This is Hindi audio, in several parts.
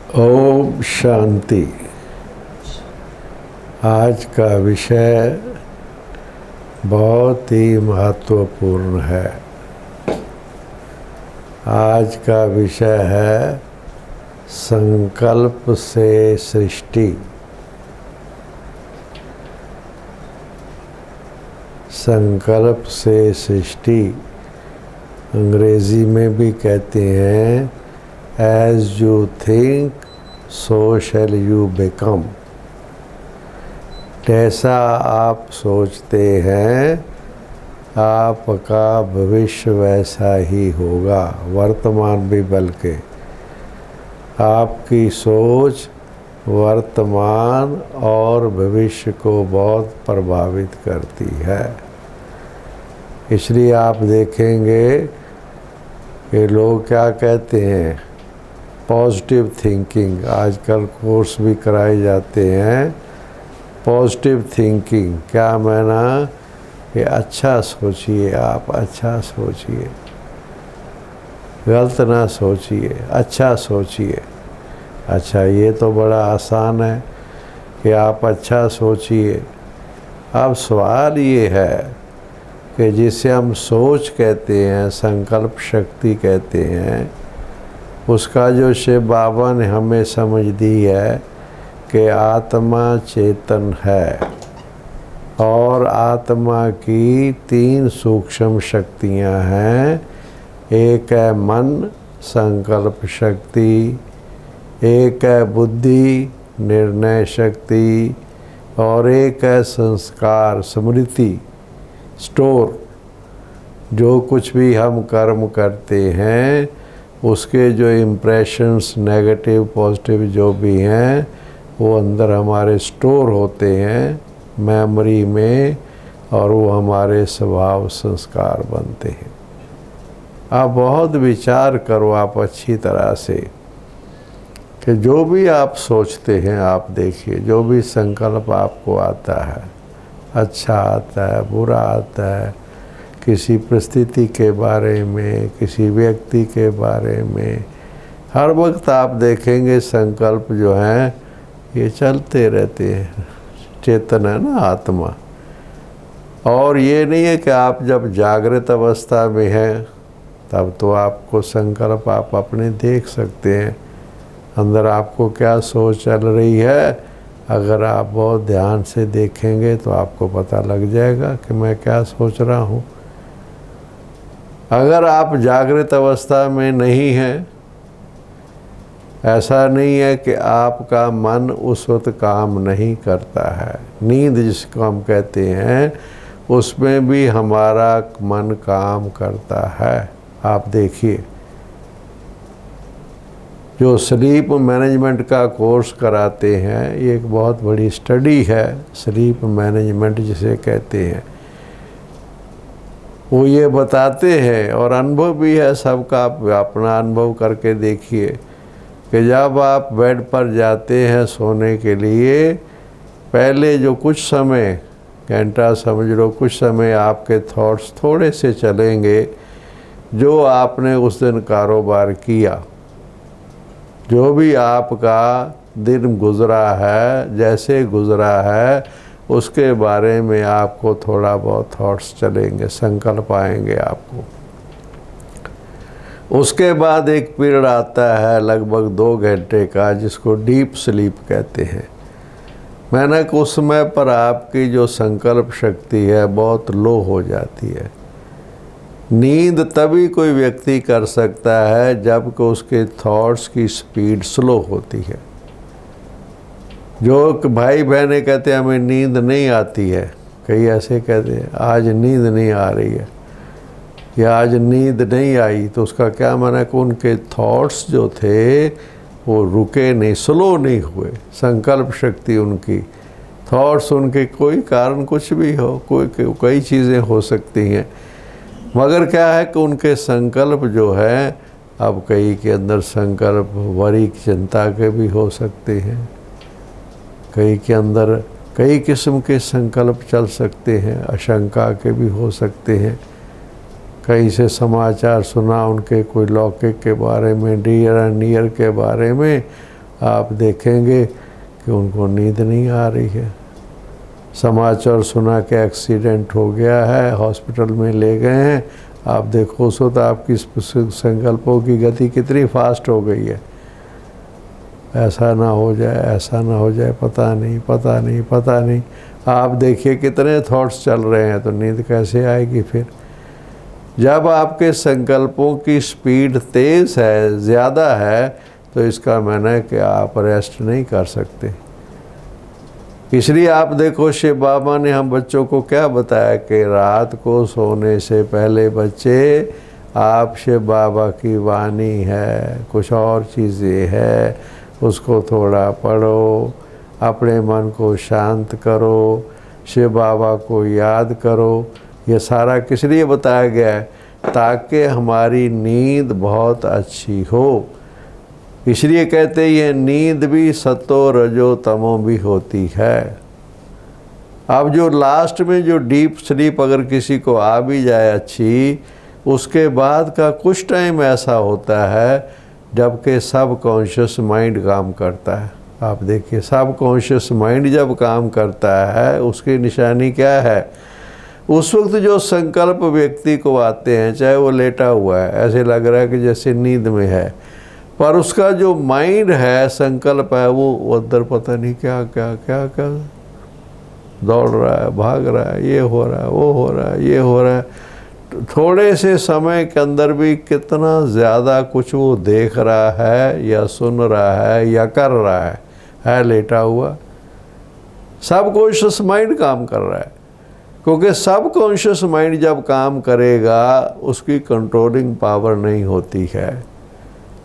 ओम शांति। आज का विषय बहुत ही महत्वपूर्ण है। आज का विषय है संकल्प से सृष्टि। संकल्प से सृष्टि अंग्रेजी में भी कहते हैं As you think, so shall you become। जैसा आप सोचते हैं आपका भविष्य वैसा ही होगा, वर्तमान भी बल्कि आपकी सोच वर्तमान और भविष्य को बहुत प्रभावित करती है। इसलिए आप देखेंगे कि लोग क्या कहते हैं, पॉजिटिव थिंकिंग। आजकल कोर्स भी कराए जाते हैं पॉजिटिव थिंकिंग। क्या माना कि अच्छा सोचिए, आप अच्छा सोचिए, गलत ना सोचिए, अच्छा सोचिए। अच्छा, ये तो बड़ा आसान है कि आप अच्छा सोचिए। अब सवाल ये है कि जिसे हम सोच कहते हैं, संकल्प शक्ति कहते हैं, उसका जो शिव बाबा ने हमें समझ दी है कि आत्मा चेतन है और आत्मा की 3 सूक्ष्म शक्तियां हैं। एक है मन, संकल्प शक्ति, एक है बुद्धि, निर्णय शक्ति, और एक है संस्कार, स्मृति, स्टोर। जो कुछ भी हम कर्म करते हैं उसके जो इम्प्रेशंस, नेगेटिव पॉजिटिव जो भी हैं, वो अंदर हमारे स्टोर होते हैं मेमोरी में, और वो हमारे स्वभाव संस्कार बनते हैं। आप बहुत विचार करो आप अच्छी तरह से कि जो भी आप सोचते हैं, आप देखिए जो भी संकल्प आपको आता है, अच्छा आता है, बुरा आता है, किसी परिस्थिति के बारे में, किसी व्यक्ति के बारे में, हर वक्त आप देखेंगे संकल्प जो हैं ये चलते रहते हैं। चेतन है ना आत्मा। और ये नहीं है कि आप जब जागृत अवस्था में हैं तब तो आपको संकल्प आप अपने देख सकते हैं, अंदर आपको क्या सोच चल रही है। अगर आप बहुत ध्यान से देखेंगे तो आपको पता लग जाएगा कि मैं क्या सोच रहा हूँ। अगर आप जागृत अवस्था में नहीं हैं, ऐसा नहीं है कि आपका मन उस वक्त काम नहीं करता है। नींद जिसको हम कहते हैं उसमें भी हमारा मन काम करता है। आप देखिए, जो स्लीप मैनेजमेंट का कोर्स कराते हैं, ये एक बहुत बड़ी स्टडी है, स्लीप मैनेजमेंट जिसे कहते हैं। वो ये बताते हैं, और अनुभव भी है सबका, आप अपना अनुभव करके देखिए कि जब आप बेड पर जाते हैं सोने के लिए, पहले जो कुछ समय, घंटा समझ लो, कुछ समय आपके थॉट्स थोड़े से चलेंगे। जो आपने उस दिन कारोबार किया, जो भी आपका दिन गुजरा है, जैसे गुजरा है, उसके बारे में आपको थोड़ा बहुत थॉट्स चलेंगे, संकल्प आएंगे आपको। उसके बाद एक पीरियड आता है लगभग 2 घंटे का, जिसको डीप स्लीप कहते हैं। मैंने कि उस समय पर आपकी जो संकल्प शक्ति है बहुत लो हो जाती है। नींद तभी कोई व्यक्ति कर सकता है जबकि उसके थॉट्स की स्पीड स्लो होती है। जो भाई बहनें कहते हैं हमें नींद नहीं आती है, कई ऐसे कहते हैं आज नींद नहीं आ रही है या आज नींद नहीं आई, तो उसका क्या माना कि उनके थॉट्स जो थे वो रुके नहीं, स्लो नहीं हुए। संकल्प शक्ति उनकी, थॉट्स उनके, कोई कारण कुछ भी हो, कई चीज़ें हो सकती हैं, मगर क्या है कि उनके संकल्प जो है, अब कई के अंदर संकल्प वरी चिंता के भी हो सकते हैं, कई के अंदर कई किस्म के संकल्प चल सकते हैं, आशंका के भी हो सकते हैं। कहीं से समाचार सुना उनके कोई लौकिक के बारे में, डियर एंड नियर के बारे में, आप देखेंगे कि उनको नींद नहीं आ रही है। समाचार सुना कि एक्सीडेंट हो गया है, हॉस्पिटल में ले गए हैं, आप देखो उस वक्त आपकी संकल्पों की गति कितनी फास्ट हो गई है। ऐसा ना हो जाए, ऐसा ना हो जाए, पता नहीं पता नहीं पता नहीं। आप देखिए कितने थॉट्स चल रहे हैं, तो नींद कैसे आएगी फिर? जब आपके संकल्पों की स्पीड तेज़ है, ज़्यादा है, तो इसका माने है कि आप रेस्ट नहीं कर सकते। इसलिए आप देखो शिव बाबा ने हम बच्चों को क्या बताया कि रात को सोने से पहले बच्चे, आप शिव बाबा की वाणी है, कुछ और चीज़ें है, उसको थोड़ा पढ़ो, अपने मन को शांत करो, शिव बाबा को याद करो। ये सारा किस लिए बताया गया है? ताकि हमारी नींद बहुत अच्छी हो। इसलिए कहते हैं ये नींद भी सतो रजो तमो भी होती है। अब जो लास्ट में जो डीप स्लीप अगर किसी को आ भी जाए अच्छी, उसके बाद का कुछ टाइम ऐसा होता है जबकि सब कॉन्शियस माइंड काम करता है। आप देखिए सब कॉन्शियस माइंड जब काम करता है, उसकी निशानी क्या है? उस वक्त जो संकल्प व्यक्ति को आते हैं, चाहे वो लेटा हुआ है, ऐसे लग रहा है कि जैसे नींद में है, पर उसका जो माइंड है, संकल्प है, वो अंदर पता नहीं क्या क्या क्या क्या दौड़ रहा है, भाग रहा है, ये हो रहा है, वो हो रहा है, ये हो रहा है। थोड़े से समय के अंदर भी कितना ज़्यादा कुछ वो देख रहा है या सुन रहा है या कर रहा है लेटा हुआ। सब कॉन्शियस माइंड काम कर रहा है, क्योंकि सब कॉन्शियस माइंड जब काम करेगा उसकी कंट्रोलिंग पावर नहीं होती है।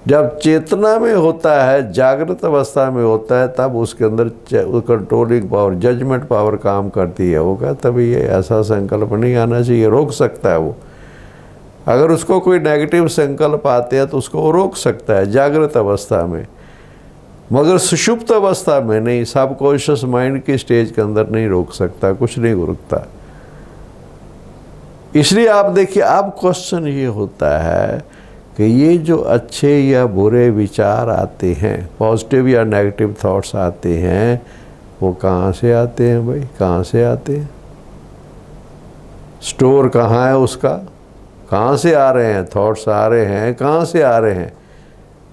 जब चेतना में होता है, जागृत अवस्था में होता है, तब उसके अंदर कंट्रोलिंग पावर, जजमेंट पावर काम करती है। वो कहता तभी ये ऐसा संकल्प नहीं आना चाहिए, रोक सकता है वो। अगर उसको कोई नेगेटिव संकल्प आते हैं तो उसको वो रोक सकता है जागृत अवस्था में, मगर सुषुप्त अवस्था में नहीं। सब कॉन्शियस माइंड की स्टेज के अंदर नहीं रोक सकता, कुछ नहीं रुकता। इसलिए आप देखिए, अब क्वेश्चन ये होता है कि ये जो अच्छे या बुरे विचार आते हैं, पॉजिटिव या नेगेटिव थॉट्स आते हैं, वो कहाँ से आते हैं भाई? कहाँ से आते हैं? स्टोर कहाँ है उसका? कहाँ से आ रहे हैं थॉट्स? आ रहे हैं कहाँ से आ रहे हैं?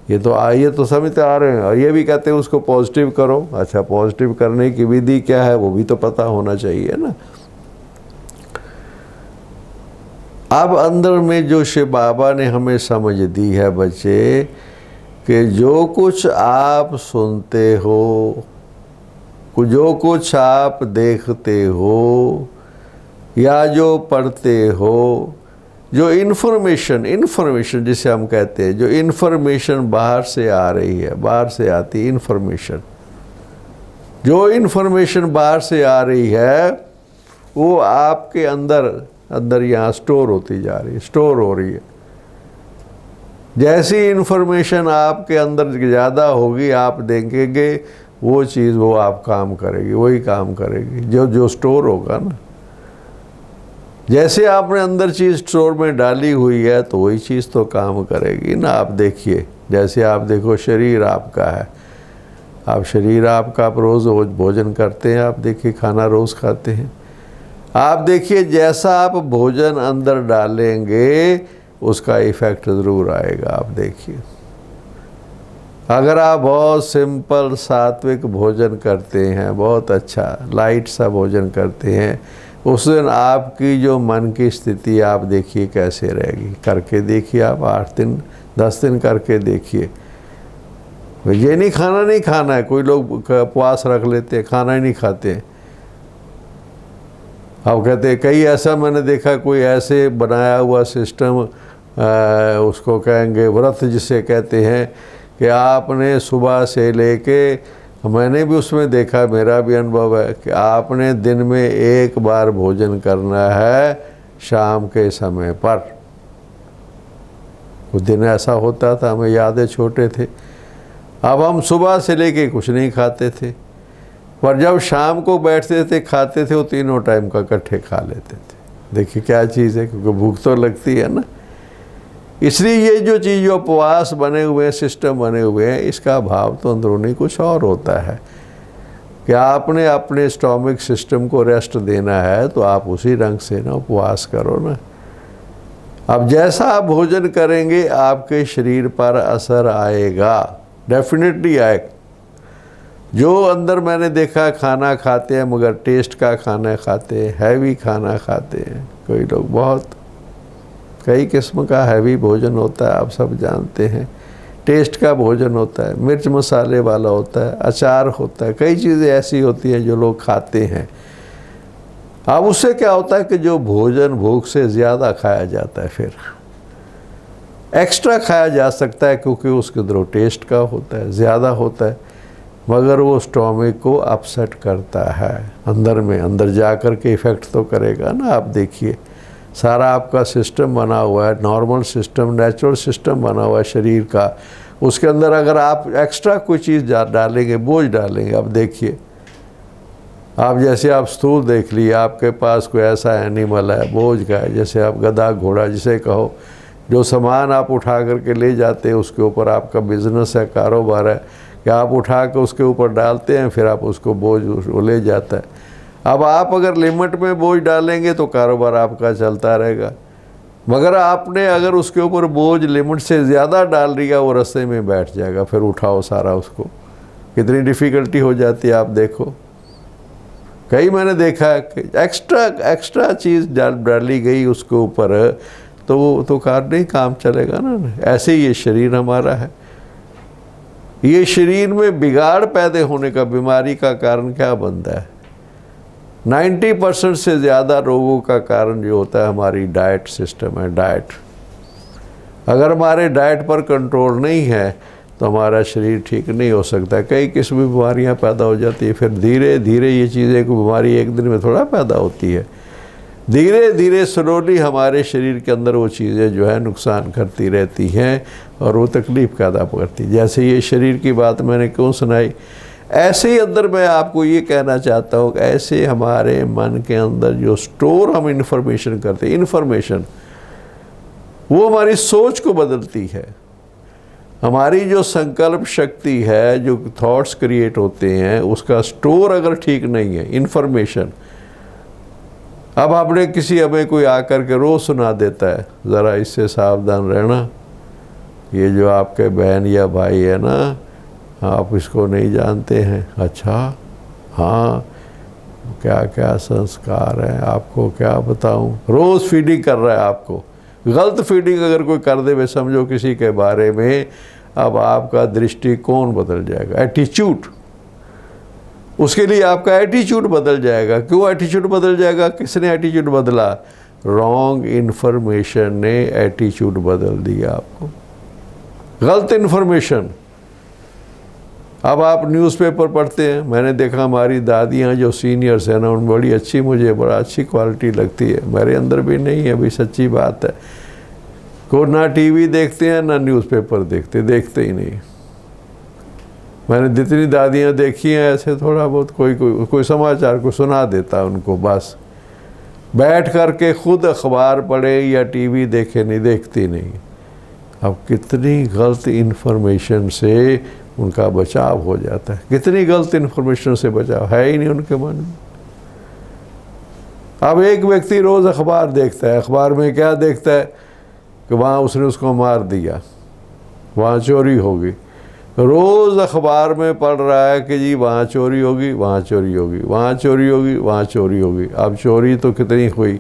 ये तो समझते आ रहे हैं, और ये भी कहते हैं उसको पॉजिटिव करो। अच्छा, पॉजिटिव करने की विधि क्या है वो भी तो पता होना चाहिए ना। अब अंदर में जो शिव बाबा ने हमें समझ दी है बच्चे, कि जो कुछ आप सुनते हो, जो कुछ आप देखते हो, या जो पढ़ते हो, जो इन्फॉर्मेशन जिसे हम कहते हैं, जो इन्फॉर्मेशन बाहर से आ रही है, बाहर से आती इन्फॉर्मेशन, जो इन्फॉर्मेशन बाहर से आ रही है, वो आपके अंदर यहाँ स्टोर होती जा रही है, स्टोर हो रही है। जैसी इन्फॉर्मेशन आपके अंदर ज़्यादा होगी, आप देखेंगे वो चीज़ वो आप काम करेगी, वही काम करेगी जो स्टोर होगा ना। जैसे आपने अंदर चीज़ स्टोर में डाली हुई है, तो वही चीज़ तो काम करेगी ना। आप देखिए, जैसे आप देखो शरीर आपका है, आप रोज़ भोजन करते हैं, आप देखिए खाना रोज़ खाते हैं। आप देखिए जैसा आप भोजन अंदर डालेंगे उसका इफ़ेक्ट ज़रूर आएगा। आप देखिए, अगर आप बहुत सिंपल सात्विक भोजन करते हैं, बहुत अच्छा लाइट सा भोजन करते हैं, उस दिन आपकी जो मन की स्थिति आप देखिए कैसे रहेगी। करके देखिए आप 8 दिन 10 दिन करके देखिए। ये नहीं खाना है, कोई लोग उपवास रख लेते हैं, खाना ही नहीं खाते हैं। अब कहते हैं, कई ऐसा मैंने देखा, कोई ऐसे बनाया हुआ सिस्टम, उसको कहेंगे व्रत जिसे कहते हैं, कि आपने सुबह से लेके, मैंने भी उसमें देखा, मेरा भी अनुभव है, कि आपने दिन में एक बार भोजन करना है शाम के समय पर। उस दिन ऐसा होता था, हमें याद है छोटे थे, अब हम सुबह से लेके कुछ नहीं खाते थे, पर जब शाम को बैठते थे खाते थे, वो तीनों टाइम का इकट्ठे खा लेते थे। देखिए क्या चीज़ है, क्योंकि भूख तो लगती है ना। इसलिए ये जो चीज़ जो उपवास बने हुए हैं, सिस्टम बने हुए हैं, इसका भाव तो अंदरूनी कुछ और होता है कि आपने अपने स्टोमिक सिस्टम को रेस्ट देना है तो आप उसी रंग से ना उपवास करो ना। अब जैसा आप भोजन करेंगे आपके शरीर पर असर आएगा, डेफिनेटली आएगा। जो अंदर मैंने देखा खाना खाते हैं मगर टेस्ट का खाना खाते हैं, हैवी खाना खाते हैं। कोई लोग बहुत कई किस्म का हैवी भोजन होता है, आप सब जानते हैं। टेस्ट का भोजन होता है, मिर्च मसाले वाला होता है, अचार होता है, कई चीज़ें ऐसी होती हैं जो लोग खाते हैं। अब उससे क्या होता है कि जो भोजन भूख से ज़्यादा खाया जाता है, फिर एक्स्ट्रा खाया जा सकता है क्योंकि उसके अंदर टेस्ट का होता है, ज़्यादा होता है, मगर वो स्टोमिक को अपसेट करता है। अंदर में अंदर जा कर के इफ़ेक्ट तो करेगा ना। आप देखिए सारा आपका सिस्टम बना हुआ है, नॉर्मल सिस्टम, नेचुरल सिस्टम बना हुआ है शरीर का। उसके अंदर अगर आप एक्स्ट्रा कोई चीज़ डालेंगे, बोझ डालेंगे, अब देखिए आप जैसे आप स्थूल देख लिए, आपके पास कोई ऐसा एनिमल है बोझ का है, जैसे आप गधा घोड़ा जिसे कहो, जो सामान आप उठा करके ले जाते हैं उसके ऊपर आपका बिजनेस है, कारोबार है कि आप उठा के उसके ऊपर डालते हैं, फिर आप उसको बोझ ले जाता है। अब आप अगर लिमिट में बोझ डालेंगे तो कारोबार आपका चलता रहेगा, मगर आपने अगर उसके ऊपर बोझ लिमिट से ज़्यादा डाल दिया वो रास्ते में बैठ जाएगा, फिर उठाओ सारा उसको, कितनी डिफ़िकल्टी हो जाती है। आप देखो कई मैंने देखा है कि एक्स्ट्रा चीज़ डाली गई उसके ऊपर तो वो तो नहीं काम चलेगा ना। ऐसे ही ये शरीर हमारा है, ये शरीर में बिगाड़ पैदा होने का, बीमारी का कारण क्या बनता है? 90% से ज़्यादा रोगों का कारण जो होता है हमारी डाइट सिस्टम है। डाइट अगर हमारे डाइट पर कंट्रोल नहीं है तो हमारा शरीर ठीक नहीं हो सकता। कई किस्म की बीमारियां पैदा हो जाती है, फिर धीरे धीरे ये चीज़ें, कोई बीमारी एक दिन में थोड़ा पैदा होती है, धीरे धीरे स्लोली हमारे शरीर के अंदर वो चीज़ें जो है नुकसान करती रहती हैं और वो तकलीफ़ पैदा करती है। जैसे ये शरीर की बात मैंने क्यों सुनाई, ऐसे ही अंदर मैं आपको ये कहना चाहता हूँ कि ऐसे हमारे मन के अंदर जो स्टोर हम इन्फॉर्मेशन करते हैं, इन्फॉर्मेशन वो हमारी सोच को बदलती है। हमारी जो संकल्प शक्ति है, जो थॉट्स क्रिएट होते हैं, उसका स्टोर अगर ठीक नहीं है इन्फॉर्मेशन। अब आपने किसी हमें कोई आकर के रोज़ सुना देता है ज़रा इससे सावधान रहना, ये जो आपके बहन या भाई है ना, आप इसको नहीं जानते हैं। अच्छा हाँ, क्या क्या संस्कार है, आपको क्या बताऊं। रोज़ फीडिंग कर रहा है आपको, गलत फीडिंग अगर कोई कर दे, वे समझो किसी के बारे में, अब आपका दृष्टिकोण बदल जाएगा, एटीट्यूड, उसके लिए आपका एटीट्यूड बदल जाएगा। क्यों एटीट्यूड बदल जाएगा? किसने एटीट्यूड बदला? रॉन्ग इन्फॉर्मेशन ने एटीट्यूड बदल दिया आपको, गलत इन्फॉर्मेशन। अब आप न्यूज़पेपर पढ़ते हैं, मैंने देखा हमारी दादियाँ जो सीनियर्स हैं ना, उन बड़ी अच्छी, मुझे बड़ा अच्छी क्वालिटी लगती है, मेरे अंदर भी नहीं है, अभी सच्ची बात है। को ना टीवी देखते हैं ना न्यूज़पेपर देखते ही नहीं। मैंने जितनी दादियाँ देखी हैं ऐसे थोड़ा बहुत कोई समाचार को सुना देता उनको, बस बैठ कर के खुद अखबार पढ़े या टीवी देखे, नहीं देखती नहीं। अब कितनी गलत इन्फॉर्मेशन से उनका बचाव हो जाता है, कितनी गलत इन्फॉर्मेशन से बचाव है ही नहीं उनके मन में। अब एक व्यक्ति रोज़ अखबार देखता है, अखबार में क्या देखता है कि वहाँ उसने उसको मार दिया, वहाँ चोरी होगी। रोज़ अखबार में पढ़ रहा है कि जी वहाँ चोरी होगी, वहाँ चोरी होगी, वहाँ चोरी होगी, वहाँ चोरी होगी। अब चोरी तो कितनी हुई,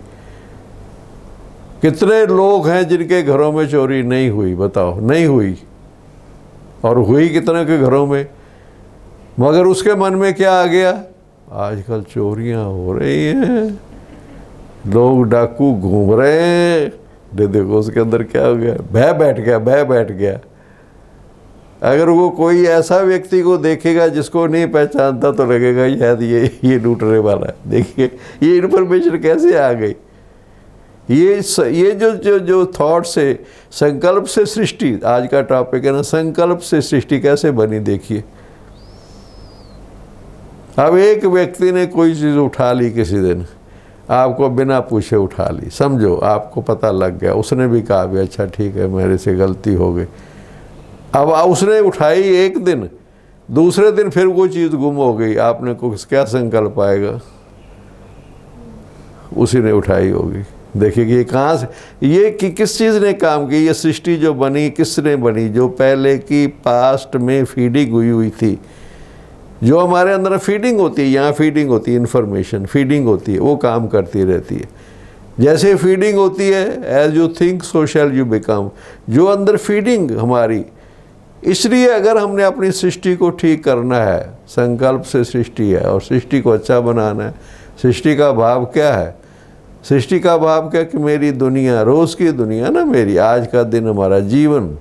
कितने लोग हैं जिनके घरों में चोरी नहीं हुई, बताओ, नहीं हुई, और हुई कितने के घरों में। मगर उसके मन में क्या आ गया, आजकल चोरियां हो रही हैं, लोग डाकू घूम रहे हैं, देखो उसके अंदर क्या हो गया, भय बैठ गया। अगर वो कोई ऐसा व्यक्ति को देखेगा जिसको नहीं पहचानता तो लगेगा शायद ये लूटने वाला है। देखिए ये इन्फॉर्मेशन कैसे आ गई। ये जो थॉट से, संकल्प से सृष्टि, आज का टॉपिक है ना, संकल्प से सृष्टि कैसे बनी। देखिए अब एक व्यक्ति ने कोई चीज़ उठा ली किसी दिन, आपको बिना पूछे उठा ली, समझो आपको पता लग गया, उसने भी कहा भी अच्छा ठीक है मेरे से गलती हो गई। अब उसने उठाई एक दिन, दूसरे दिन फिर वो चीज़ गुम हो गई, आपने कुछ क्या संकल्प आएगा? उसी ने उठाई होगी। देखिए कि ये कहाँ से, ये कि किस चीज़ ने काम की, ये सृष्टि जो बनी किसने बनी? जो पहले की पास्ट में फीडिंग हुई थी, जो हमारे अंदर फीडिंग होती है, यहाँ फीडिंग होती है, इन्फॉर्मेशन फीडिंग होती है, वो काम करती रहती है। जैसे फीडिंग होती है, as you think so shall you become, जो अंदर फीडिंग हमारी। इसलिए अगर हमने अपनी सृष्टि को ठीक करना है, संकल्प से सृष्टि है और सृष्टि को अच्छा बनाना है। सृष्टि का भाव क्या है? सृष्टि का भाव क्या कि मेरी दुनिया, रोज़ की दुनिया ना, मेरी आज का दिन, हमारा जीवन।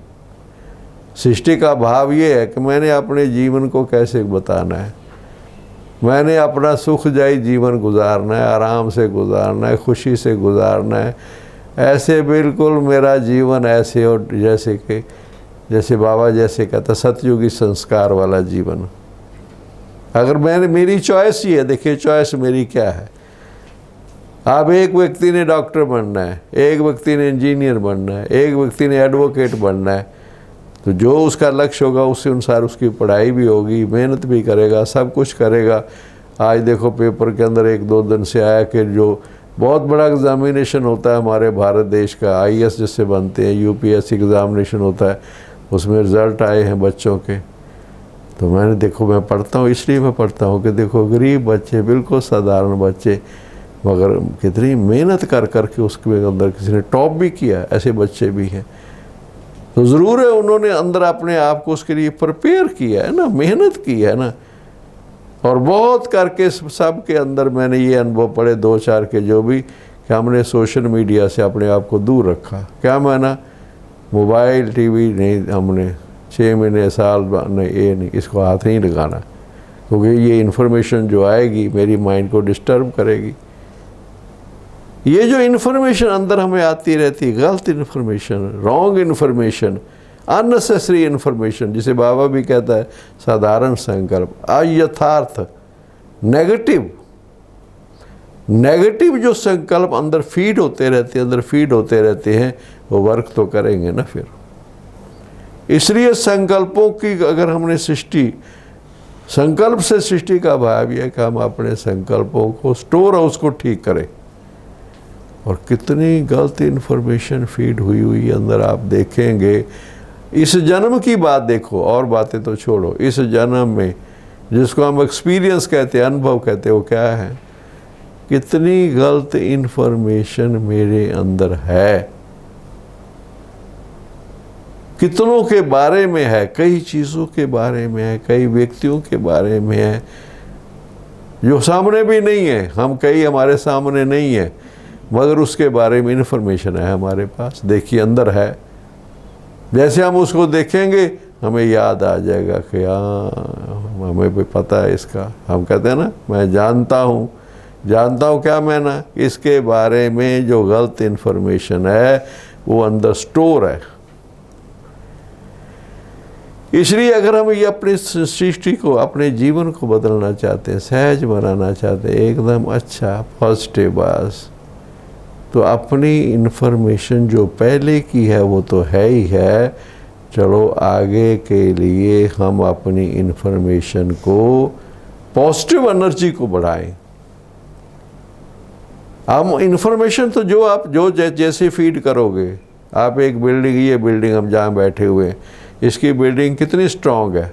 सृष्टि का भाव ये है कि मैंने अपने जीवन को कैसे बताना है, मैंने अपना सुखदायी जीवन गुजारना है, आराम से गुजारना है, खुशी से गुजारना है। ऐसे बिल्कुल मेरा जीवन ऐसे, और जैसे कि जैसे बाबा जैसे कहता सतयुगी संस्कार वाला जीवन। अगर मेरी चॉइस ही है, देखिए चॉइस मेरी क्या है। अब एक व्यक्ति ने डॉक्टर बनना है, एक व्यक्ति ने इंजीनियर बनना है, एक व्यक्ति ने एडवोकेट बनना है, तो जो उसका लक्ष्य होगा उसके अनुसार उसकी पढ़ाई भी होगी, मेहनत भी करेगा, सब कुछ करेगा। आज देखो पेपर के अंदर 1-2 दिन से आया कि जो बहुत बड़ा एग्जामिनेशन होता है हमारे भारत देश का, IAS जिससे बनते हैं, UPSC एग्जामिनेशन होता है, उसमें रिज़ल्ट आए हैं बच्चों के। तो मैंने देखो, मैं पढ़ता हूँ, इसलिए मैं पढ़ता हूँ कि देखो गरीब बच्चे, बिल्कुल साधारण बच्चे, मगर कितनी मेहनत कर के उसके अंदर किसी ने टॉप भी किया, ऐसे बच्चे भी हैं। तो ज़रूर है उन्होंने अंदर अपने आप को उसके लिए प्रिपेयर किया है ना, मेहनत की है ना। और बहुत करके सब के अंदर मैंने ये अनुभव पड़े 2-4 के, जो भी कि हमने सोशल मीडिया से अपने आप को दूर रखा। क्या माना? मोबाइल TV नहीं, हमने 6 महीने साल नहीं, ये नहीं, इसको हाथ नहीं लगाना, क्योंकि ये इन्फॉर्मेशन जो आएगी मेरी माइंड को डिस्टर्ब करेगी। ये जो इन्फॉर्मेशन अंदर हमें आती रहती है, गलत information, wrong information, unnecessary information, जिसे बाबा भी कहता है साधारण संकल्प, अयथार्थ, नेगेटिव जो संकल्प अंदर फीड होते रहते हैं, वो वर्क तो करेंगे ना फिर। इसलिए संकल्पों की अगर हमने सृष्टि, संकल्प से सृष्टि का भाव यह है कि हम अपने संकल्पों को स्टोर हाउस को ठीक करें। और कितनी गलत इन्फॉर्मेशन फीड हुई अंदर, आप देखेंगे। इस जन्म की बात देखो, और बातें तो छोड़ो, इस जन्म में जिसको हम एक्सपीरियंस कहते हैं, अनुभव कहते हैं, वो क्या है? कितनी गलत इन्फॉर्मेशन मेरे अंदर है, कितनों के बारे में है, कई चीज़ों के बारे में है, कई व्यक्तियों के बारे में है, जो सामने भी नहीं है, हम कई हमारे सामने नहीं है, मगर उसके बारे में इन्फॉर्मेशन है हमारे पास। देखिए अंदर है, जैसे हम उसको देखेंगे हमें याद आ जाएगा कि हाँ हमें भी पता है इसका। हम कहते हैं ना, मैं जानता हूँ क्या मैं ना, इसके बारे में जो गलत इन्फॉर्मेशन है वो अंदर स्टोर है। इसलिए अगर हम ये अपनी सृष्टि को, अपने जीवन को बदलना चाहते हैं, सहज बनाना चाहते हैं, एकदम अच्छा पॉजिटिव बस, तो अपनी इन्फॉर्मेशन जो पहले की है वो तो है ही है। चलो आगे के लिए हम अपनी इन्फॉर्मेशन को, पॉजिटिव एनर्जी को बढ़ाएं। हम इन्फॉर्मेशन तो जो आप जैसे फीड करोगे, आप एक बिल्डिंग, ये बिल्डिंग हम जहाँ बैठे हुए हैं, इसकी बिल्डिंग कितनी स्ट्रॉन्ग है,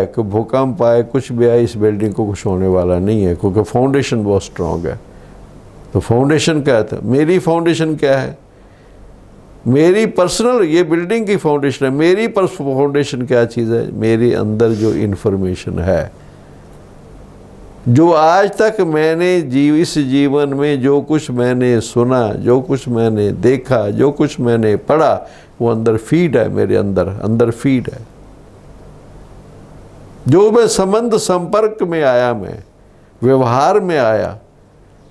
कि भूकंप आए, कुछ भी आए, इस बिल्डिंग को कुछ होने वाला नहीं है, क्योंकि फाउंडेशन बहुत स्ट्रॉन्ग है। तो फाउंडेशन क्या है? मेरी फाउंडेशन क्या है? मेरी पर्सनल, ये बिल्डिंग की फाउंडेशन है, मेरी फाउंडेशन क्या चीज़ है? मेरे अंदर जो इन्फॉर्मेशन है, जो आज तक मैंने इस जीवन में जो कुछ मैंने सुना, जो कुछ मैंने देखा, जो कुछ मैंने पढ़ा, वो अंदर फीड है, मेरे अंदर फीड है। जो मैं संबंध संपर्क में आया, मैं व्यवहार में आया,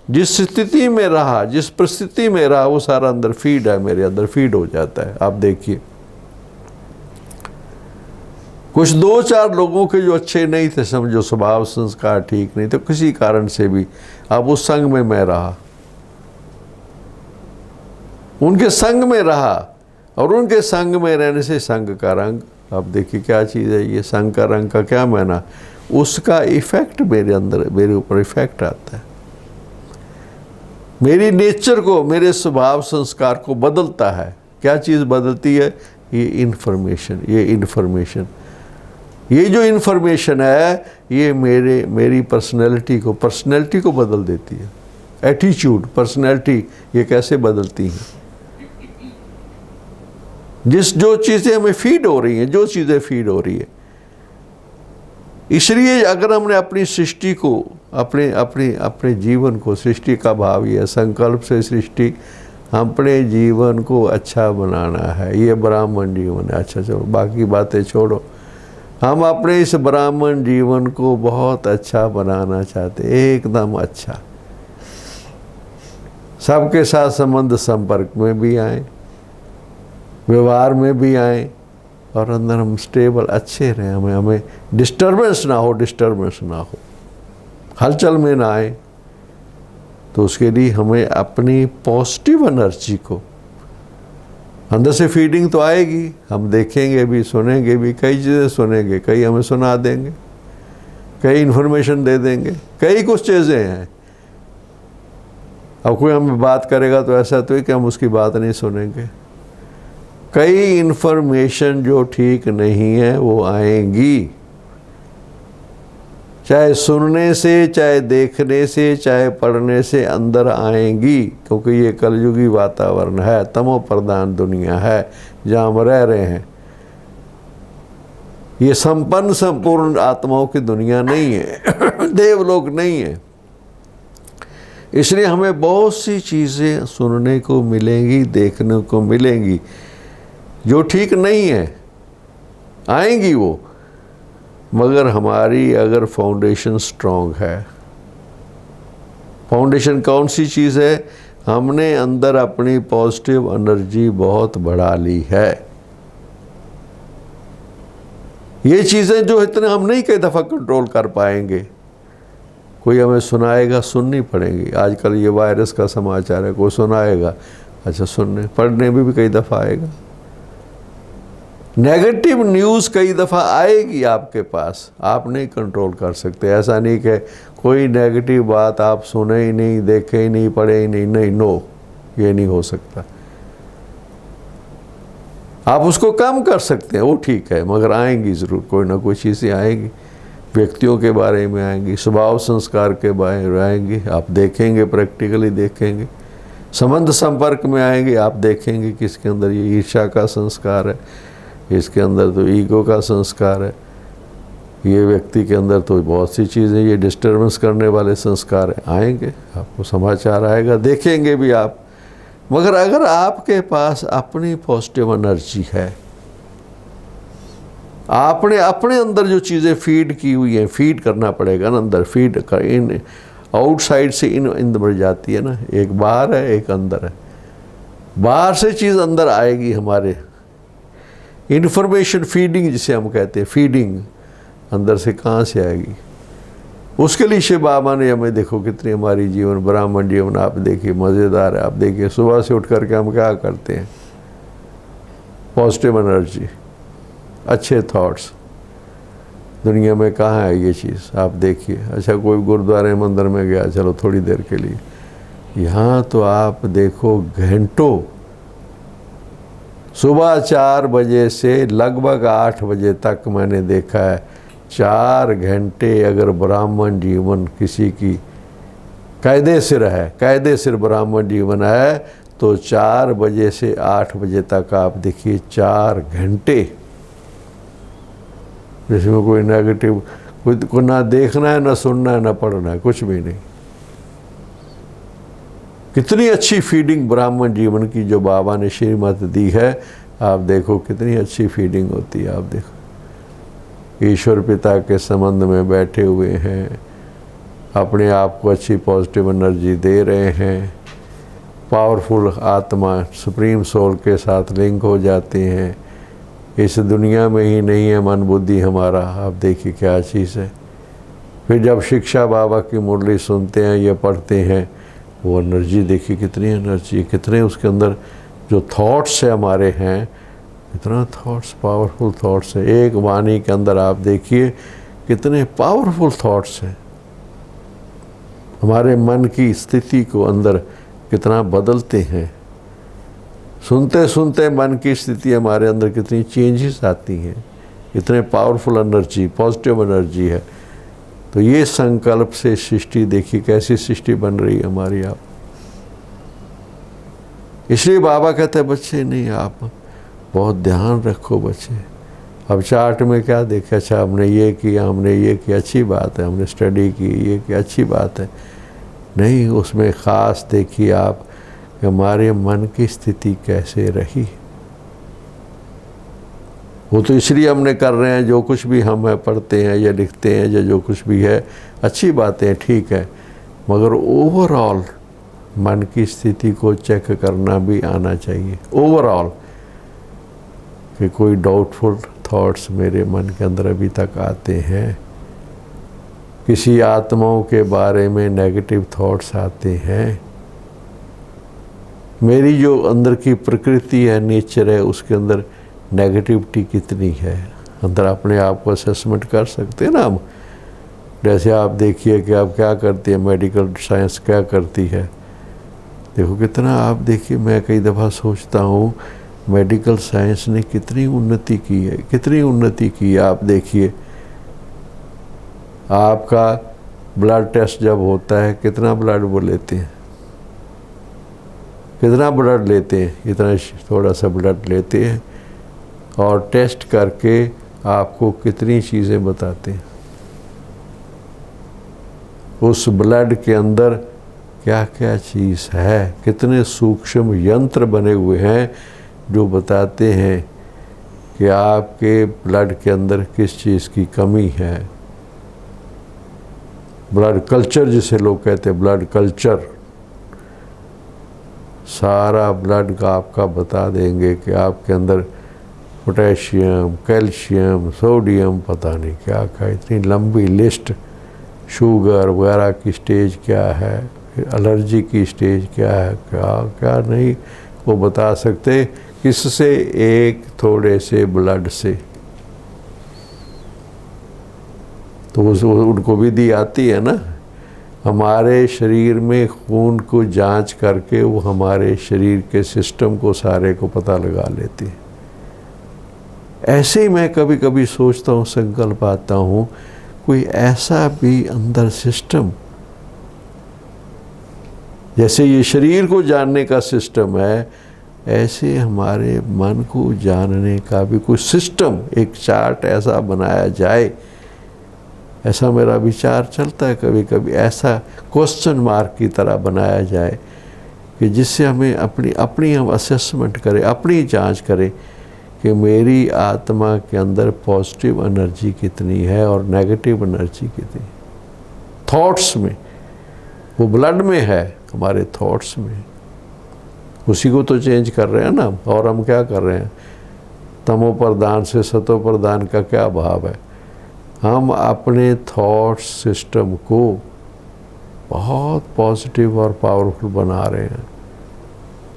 जिस स्थिति में रहा, जिस परिस्थिति में रहा, वो सारा अंदर फीड है, मेरे अंदर फीड हो जाता है। आप देखिए, कुछ 2-4 लोगों के जो अच्छे नहीं थे, समझो स्वभाव संस्कार ठीक नहीं, तो किसी कारण से भी अब उस संग में मैं रहा, उनके संग में रहा, और उनके संग में रहने से संग का रंग, अब देखिए क्या चीज़ है ये, संग का रंग का क्या माना, उसका इफेक्ट मेरे अंदर, मेरे ऊपर इफेक्ट आता है, मेरी नेचर को, मेरे स्वभाव संस्कार को बदलता है। क्या चीज़ बदलती है? ये इन्फॉर्मेशन, ये जो इन्फॉर्मेशन है ये मेरी पर्सनैलिटी को बदल देती है। एटीट्यूड, पर्सनैलिटी, ये कैसे बदलती हैं? जो चीज़ें हमें फीड हो रही हैं, इसलिए अगर हमने अपनी सृष्टि को, अपने जीवन को, सृष्टि का भाव ये संकल्प से सृष्टि, अपने जीवन को अच्छा बनाना है, ये ब्राह्मण जीवन है। अच्छा चलो बाकी बातें छोड़ो, हम अपने इस ब्राह्मण जीवन को बहुत अच्छा बनाना चाहते, एकदम अच्छा, सबके साथ संबंध संपर्क में भी आए, व्यवहार में भी आए, और अंदर हम स्टेबल अच्छे रहें, हमें डिस्टर्बेंस ना हो, हलचल में ना आए। तो उसके लिए हमें अपनी पॉजिटिव एनर्जी को, अंदर से फीडिंग तो आएगी, हम देखेंगे भी, सुनेंगे भी, कई चीज़ें सुनेंगे, कई हमें सुना देंगे, कई इन्फॉर्मेशन दे देंगे, कई कुछ चीज़ें हैं। अब कोई हमें बात करेगा तो ऐसा तो है कि हम उसकी बात नहीं सुनेंगे, कई इन्फॉर्मेशन जो ठीक नहीं है वो आएंगी, चाहे सुनने से, चाहे देखने से, चाहे पढ़ने से अंदर आएंगी, क्योंकि ये कलयुगी वातावरण है, तमो प्रधान दुनिया है जहाँ हम रह रहे हैं। ये संपूर्ण आत्माओं की दुनिया नहीं है, देवलोक नहीं है। इसलिए हमें बहुत सी चीज़ें सुनने को मिलेंगी, देखने को मिलेंगी जो ठीक नहीं है, आएंगी वो, मगर हमारी अगर फाउंडेशन स्ट्रॉन्ग है। फाउंडेशन कौन सी चीज़ है? हमने अंदर अपनी पॉजिटिव एनर्जी बहुत बढ़ा ली है। ये चीज़ें जो इतने हम नहीं कई दफ़ा कंट्रोल कर पाएंगे, कोई हमें सुनाएगा, सुननी पड़ेगी। आजकल ये वायरस का समाचार है, कोई सुनाएगा, अच्छा सुनने पढ़ने में भी कई दफ़ा आएगा। नेगेटिव न्यूज़ कई दफ़ा आएगी आपके पास, आप नहीं कंट्रोल कर सकते। ऐसा नहीं कि कोई नेगेटिव बात आप सुने ही नहीं, देखे ही नहीं, पढ़े ही नहीं, नहीं, नो, ये नहीं हो सकता। आप उसको कम कर सकते हैं, वो ठीक है, मगर आएंगी ज़रूर, कोई ना कोई चीज़ें आएंगी, व्यक्तियों के बारे में आएंगी, स्वभाव संस्कार के बारे में आएंगी, आप देखेंगे, प्रैक्टिकली देखेंगे, संबंध संपर्क में आएंगे, आप देखेंगे कि इसके अंदर ये ईर्ष्या का संस्कार है, इसके अंदर तो ईगो का संस्कार है, ये व्यक्ति के अंदर तो बहुत सी चीज़ें, ये डिस्टर्बेंस करने वाले संस्कार हैं, आएंगे, आपको समाचार आएगा, देखेंगे भी आप। मगर अगर आपके पास अपनी पॉजिटिव एनर्जी है, आपने अपने अंदर जो चीज़ें फीड की हुई हैं, फीड करना पड़ेगा ना, अंदर फीड कर, इन आउटसाइड से इन बढ़ जाती है ना, एक बाहर है एक अंदर है, बाहर से चीज़ अंदर आएगी, हमारे इन्फॉर्मेशन फीडिंग जिसे हम कहते हैं, फीडिंग अंदर से कहाँ से आएगी? उसके लिए शिव बाबा ने हमें, देखो कितनी हमारी जीवन, ब्राह्मण जीवन आप देखिए मज़ेदार है। आप देखिए सुबह से उठ करके हम क्या करते हैं, पॉजिटिव एनर्जी, अच्छे थॉट्स, दुनिया में कहाँ है ये चीज़ आप देखिए। अच्छा कोई गुरुद्वारे मंदिर में गया, चलो थोड़ी देर के लिए, यहाँ तो आप देखो घंटों, सुबह 4 बजे से लगभग 8 बजे तक मैंने देखा है, 4 घंटे अगर ब्राह्मण जीवन किसी की कायदे सिर है, कायदे सिर ब्राह्मण जीवन है, तो 4 बजे से 8 बजे तक आप देखिए 4 घंटे, जिसमें कोई नेगेटिव को ना देखना है, ना सुनना है, ना पढ़ना है, कुछ भी नहीं। कितनी अच्छी फीडिंग ब्राह्मण जीवन की जो बाबा ने श्रीमत दी है, आप देखो कितनी अच्छी फीडिंग होती है। आप देखो ईश्वर पिता के संबंध में बैठे हुए हैं, अपने आप को अच्छी पॉजिटिव एनर्जी दे रहे हैं, पावरफुल आत्मा सुप्रीम सोल के साथ लिंक हो जाते हैं, इस दुनिया में ही नहीं है मन बुद्धि हमारा। आप देखिए क्या चीज़ है। फिर जब शिक्षा बाबा की मुरली सुनते हैं या पढ़ते हैं, वो एनर्जी देखिए कितनी एनर्जी है, कितने उसके अंदर जो थॉट्स है हमारे हैं, इतना थॉट्स, पावरफुल थॉट्स है। एक वाणी के अंदर आप देखिए कितने पावरफुल थॉट्स हैं। हमारे मन की स्थिति को अंदर कितना बदलते हैं। सुनते सुनते मन की स्थिति हमारे अंदर कितनी चेंजेस आती हैं। इतने पावरफुल एनर्जी, पॉजिटिव एनर्जी है। तो ये संकल्प से सृष्टि देखिए कैसी सृष्टि बन रही है हमारी। आप इसलिए बाबा कहते हैं बच्चे नहीं, आप बहुत ध्यान रखो बच्चे। अब चार्ट में क्या देखा, अच्छा हमने ये किया, हमने ये किया, अच्छी बात है, हमने स्टडी की, ये किया, अच्छी बात है। नहीं, उसमें ख़ास देखिए आप कि हमारे मन की स्थिति कैसे रही। वो तो इसलिए हमने कर रहे हैं, जो कुछ भी हम है पढ़ते हैं या लिखते हैं या जो कुछ भी है, अच्छी बातें ठीक है, मगर ओवरऑल मन की स्थिति को चेक करना भी आना चाहिए। ओवरऑल कि कोई डाउटफुल थॉट्स मेरे मन के अंदर अभी तक आते हैं, किसी आत्माओं के बारे में नेगेटिव थॉट्स आते हैं, मेरी जो अंदर की प्रकृति है, नेचर है, उसके अंदर नेगेटिविटी कितनी है अंदर। अपने आप को असेसमेंट कर सकते हैं ना हम। जैसे आप देखिए कि आप क्या करती है, मेडिकल साइंस क्या करती है। देखो कितना, आप देखिए मैं कई दफ़ा सोचता हूँ मेडिकल साइंस ने कितनी उन्नति की है, कितनी उन्नति की है। आप देखिए आपका ब्लड टेस्ट जब होता है, कितना ब्लड वो लेते हैं, कितना ब्लड लेते हैं, इतना थोड़ा सा ब्लड लेते हैं और टेस्ट करके आपको कितनी चीज़ें बताते हैं। उस ब्लड के अंदर क्या क्या चीज़ है, कितने सूक्ष्म यंत्र बने हुए हैं जो बताते हैं कि आपके ब्लड के अंदर किस चीज़ की कमी है। ब्लड कल्चर जिसे लोग कहते हैं, ब्लड कल्चर, सारा ब्लड का आपका बता देंगे कि आपके अंदर पोटेशियम, कैल्शियम, सोडियम, पता नहीं क्या क्या, इतनी लंबी लिस्ट, शुगर वगैरह की स्टेज क्या है, फिर एलर्जी की स्टेज क्या है, क्या क्या नहीं वो बता सकते। किससे? एक थोड़े से ब्लड से। तो उनको विधि आती है ना, हमारे शरीर में खून को जांच करके वो हमारे शरीर के सिस्टम को सारे को पता लगा लेती है। ऐसे ही मैं कभी कभी सोचता हूँ, संकल्प आता हूँ, कोई ऐसा भी अंदर सिस्टम, जैसे ये शरीर को जानने का सिस्टम है, ऐसे हमारे मन को जानने का भी कोई सिस्टम, एक चार्ट ऐसा बनाया जाए। ऐसा मेरा विचार चलता है कभी कभी, ऐसा क्वेश्चन मार्क की तरह बनाया जाए कि जिससे हमें अपनी हम असेसमेंट करें, अपनी जांच करें कि मेरी आत्मा के अंदर पॉजिटिव एनर्जी कितनी है और नेगेटिव एनर्जी कितनी। थॉट्स में, वो ब्लड में है, हमारे थॉट्स में, उसी को तो चेंज कर रहे हैं ना। और हम क्या कर रहे हैं, तमो प्रधान से सतो प्रधान का क्या भाव है। हम अपने थॉट सिस्टम को बहुत पॉजिटिव और पावरफुल बना रहे हैं।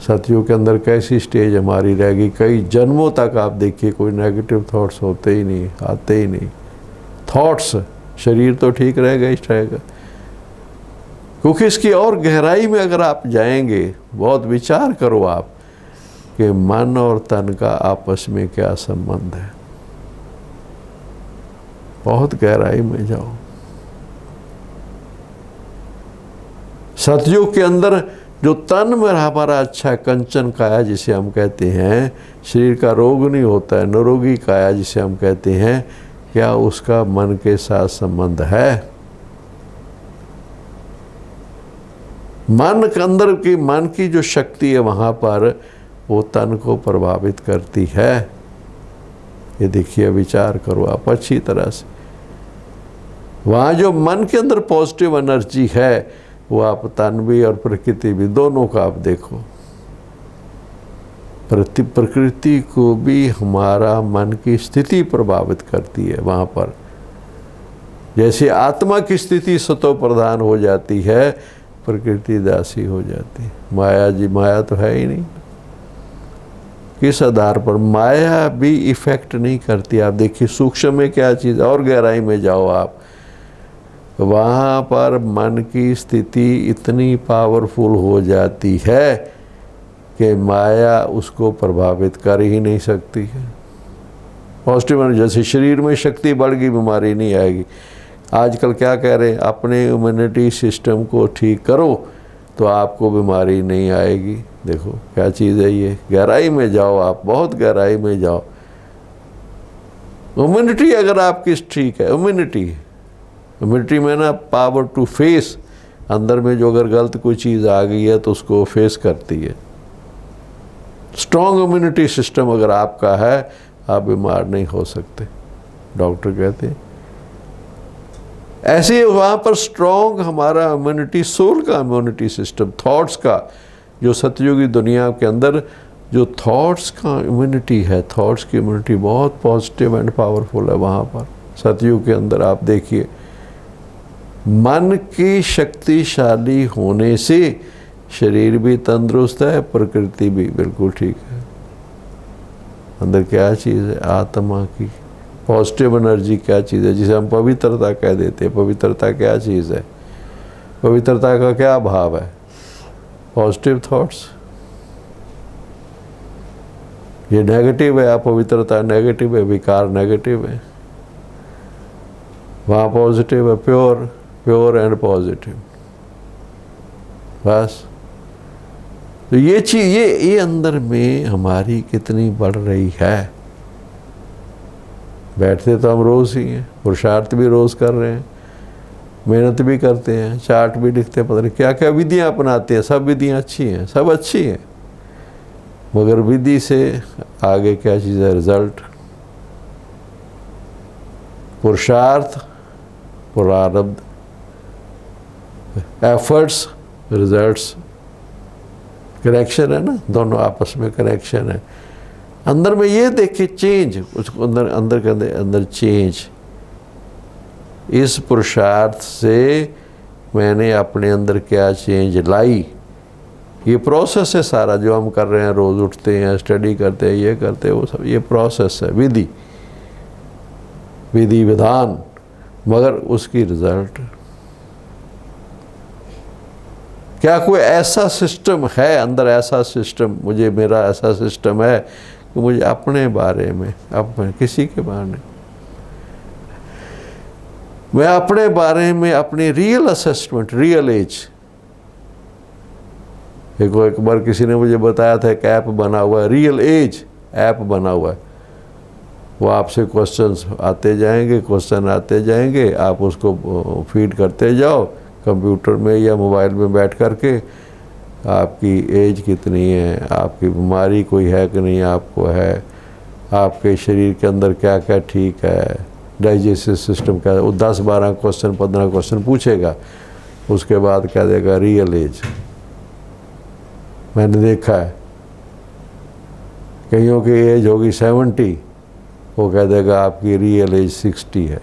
सतयुग के अंदर कैसी स्टेज हमारी रहेगी, कई जन्मों तक आप देखिए कोई नेगेटिव थॉट्स होते ही नहीं, आते ही नहीं। थॉट्स, शरीर तो ठीक रहेगा ही रहेगा, क्योंकि इसकी और गहराई में अगर आप जाएंगे, बहुत विचार करो आप कि मन और तन का आपस में क्या संबंध है। बहुत गहराई में जाओ। सतयुग के अंदर जो तन में हमारा अच्छा कंचन काया जिसे हम कहते हैं, शरीर का रोग नहीं होता है, निरोगी काया जिसे हम कहते हैं, क्या उसका मन के साथ संबंध है? मन के अंदर की, मन की जो शक्ति है वहाँ पर वो तन को प्रभावित करती है। ये देखिए, विचार करो आप अच्छी तरह से। वहाँ जो मन के अंदर पॉजिटिव एनर्जी है, वो आप तन भी और प्रकृति भी दोनों का आप देखो। प्रकृति को भी हमारा मन की स्थिति प्रभावित करती है। वहाँ पर जैसे आत्मा की स्थिति सतो प्रधान हो जाती है, प्रकृति दासी हो जाती है। माया तो है ही नहीं। किस आधार पर? माया भी इफेक्ट नहीं करती। आप देखिए सूक्ष्म में क्या चीज़, और गहराई में जाओ आप, वहाँ पर मन की स्थिति इतनी पावरफुल हो जाती है कि माया उसको प्रभावित कर ही नहीं सकती है। पॉजिटिव, जैसे शरीर में शक्ति बढ़ गई, बीमारी नहीं आएगी। आजकल क्या कह रहे हैं, अपने इम्यूनिटी सिस्टम को ठीक करो तो आपको बीमारी नहीं आएगी। देखो क्या चीज़ है ये। गहराई में जाओ आप, बहुत गहराई में जाओ। इम्यूनिटी अगर आपकी ठीक है, इम्यूनिटी में ना पावर टू फेस, अंदर में जो अगर गलत कोई चीज़ आ गई है तो उसको फेस करती है। स्ट्रॉन्ग इम्यूनिटी सिस्टम अगर आपका है, आप बीमार नहीं हो सकते, डॉक्टर कहते हैं। ऐसे वहाँ पर स्ट्रॉन्ग हमारा इम्यूनिटी, सोल का इम्यूनिटी सिस्टम, थॉट्स का, जो सतयुगी दुनिया के अंदर जो थॉट्स का इम्यूनिटी है, थॉट्स की इम्यूनिटी बहुत पॉजिटिव एंड पावरफुल है। वहाँ पर सतयुग के अंदर आप देखिए, मन की शक्तिशाली होने से शरीर भी तंदुरुस्त है, प्रकृति भी बिल्कुल ठीक है। अंदर क्या चीज़ है? आत्मा की पॉजिटिव एनर्जी क्या चीज़ है, जिसे हम पवित्रता कह देते हैं। पवित्रता क्या चीज़ है? पवित्रता का क्या भाव है? Positive thoughts. ये नेगेटिव है, अपवित्रता नेगेटिव है, विकार नेगेटिव है। वहाँ पॉजिटिव है, प्योर एंड पॉजिटिव। बस तो ये चीज़, ये अंदर में हमारी कितनी बढ़ रही है। बैठते तो हम रोज़ ही हैं, पुरुषार्थ भी रोज़ कर रहे हैं, मेहनत भी करते हैं, चार्ट भी लिखते हैं, पता नहीं क्या क्या विधियाँ अपनाते हैं। सब विधियाँ अच्छी हैं, सब अच्छी हैं, मगर विधि से आगे क्या चीज़ है? रिजल्ट। पुरुषार्थ, प्रारब्ध, एफर्ट्स, रिजल्ट्स, कनेक्शन है ना, दोनों आपस में कनेक्शन है। अंदर में ये देखिए चेंज, उसको अंदर के अंदर चेंज। इस पुरुषार्थ से मैंने अपने अंदर क्या चेंज लाई। ये प्रोसेस है सारा जो हम कर रहे हैं, रोज़ उठते हैं, स्टडी करते हैं, ये करते हैं, वो सब ये प्रोसेस है, विधि विधान, मगर उसकी रिजल्ट। क्या कोई ऐसा सिस्टम है अंदर, ऐसा सिस्टम, मुझे मेरा ऐसा सिस्टम है कि मुझे अपने बारे में, अपने किसी के बारे में, मैं अपने बारे में अपनी रियल असेसमेंट, रियल एज। एक बार किसी ने मुझे बताया था, एक ऐप बना हुआ है, रियल एज ऐप बना हुआ है। वो आपसे क्वेश्चंस आते जाएंगे, क्वेश्चन आते जाएंगे, आप उसको फीड करते जाओ कंप्यूटर में या मोबाइल में बैठ करके। आपकी एज कितनी है, आपकी बीमारी कोई है कि नहीं, आपको है, आपके शरीर के अंदर क्या क्या ठीक है, डाइजेस्टिव सिस्टम क्या है, वो 10-12 क्वेश्चन 15 क्वेश्चन पूछेगा। उसके बाद कह देगा रियल एज। मैंने देखा है कईयों की एज होगी 70, वो कह देगा आपकी रियल एज 60 है।